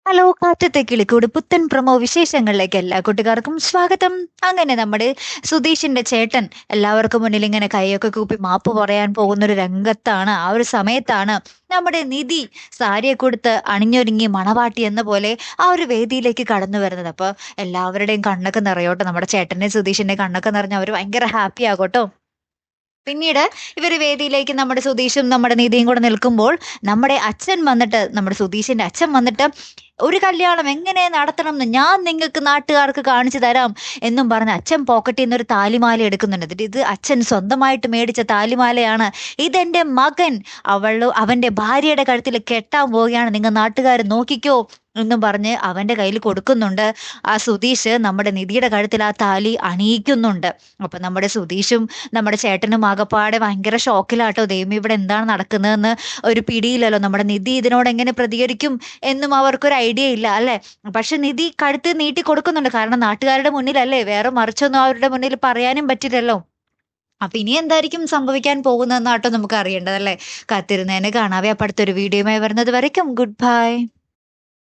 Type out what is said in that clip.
Hello കാറ്റത്തെ കിളിക്കൂട് പുത്തൻ promo വിശേഷങ്ങളിലേക്ക് എല്ലാ കൂട്ടുകാർക്കും സ്വാഗതം. അങ്ങനെ നമ്മുടെ സുധീഷിന്റെ ചേട്ടൻ എല്ലാവർക്കും മുന്നിൽ ഇങ്ങനെ കൈയൊക്കെ കൂപ്പി മാപ്പ് പറയാൻ പോകുന്ന ഒരു രംഗത്താണ്. ആ ഒരു സമയത്താണ് നമ്മുടെ നിധി സാരിയെ കൊടുത്ത് അണിഞ്ഞൊരുങ്ങി മണവാട്ടി എന്ന പോലെ ആ ഒരു വേദിയിലേക്ക് കടന്നു വരുന്നത്. അപ്പൊ എല്ലാവരുടെയും കണ്ണൊക്കെ നിറയോട്ടോ, നമ്മുടെ ചേട്ടന്റെ സുധീഷിന്റെ കണ്ണൊക്കെ നിറഞ്ഞ് അവർ ഭയങ്കര ഹാപ്പി ആകോട്ടോ. പിന്നീട് ഇവര് വേദിയിലേക്ക് നമ്മുടെ സുധീഷും നമ്മുടെ നിധിയും കൂടെ നിൽക്കുമ്പോൾ നമ്മുടെ അച്ഛൻ വന്നിട്ട്, നമ്മുടെ സുധീഷിന്റെ അച്ഛൻ വന്നിട്ട് ഒരു കല്യാണം എങ്ങനെ നടത്തണം എന്ന് ഞാൻ നിങ്ങൾക്ക് നാട്ടുകാർക്ക് കാണിച്ചു തരാം എന്നും പറഞ്ഞ് അച്ഛൻ പോക്കറ്റിൽ നിന്ന് ഒരു താലിമാല എടുക്കുന്നുണ്ട്. എന്നിട്ട് ഇത് അച്ഛൻ സ്വന്തമായിട്ട് മേടിച്ച താലിമാലയാണ്, ഇതെന്റെ മകൻ അവന്റെ ഭാര്യയുടെ കഴുത്തിൽ കെട്ടാൻ പോവുകയാണ്, നിങ്ങൾ നാട്ടുകാർ നോക്കിക്കോ എന്നും പറഞ്ഞ് അവന്റെ കയ്യിൽ കൊടുക്കുന്നുണ്ട്. ആ സുധീഷ് നമ്മുടെ നിധിയുടെ കഴുത്തിൽ ആ താലി അണിയിക്കുന്നുണ്ട്. അപ്പൊ നമ്മുടെ സുധീഷും നമ്മുടെ ചേട്ടനും ആകപ്പാടെ ഭയങ്കര ഷോക്കിലാട്ടോ. ദൈവം ഇവിടെ എന്താണ് നടക്കുന്നതെന്ന് ഒരു പിടിയില്ലല്ലോ. നമ്മുടെ നിധി ഇതിനോട് എങ്ങനെ പ്രതികരിക്കും എന്നും അവർക്കൊരു ഐഡിയ ഇല്ല അല്ലെ. പക്ഷെ നിധി കഴുത്ത് നീട്ടി കൊടുക്കുന്നുണ്ട്, കാരണം നാട്ടുകാരുടെ മുന്നിലല്ലേ, വേറെ മറിച്ചൊന്നും അവരുടെ മുന്നിൽ പറയാനും പറ്റില്ലല്ലോ. അപ്പൊ ഇനി എന്തായിരിക്കും സംഭവിക്കാൻ പോകുന്നതെന്നാട്ടോ നമുക്ക് അറിയേണ്ടതല്ലേ. കാത്തിരുന്നതിന് കാണാവേ. അപ്പൊ അടുത്തൊരു വീഡിയോയുമായി വരുന്നത് വരയ്ക്കും ഗുഡ് ബൈ.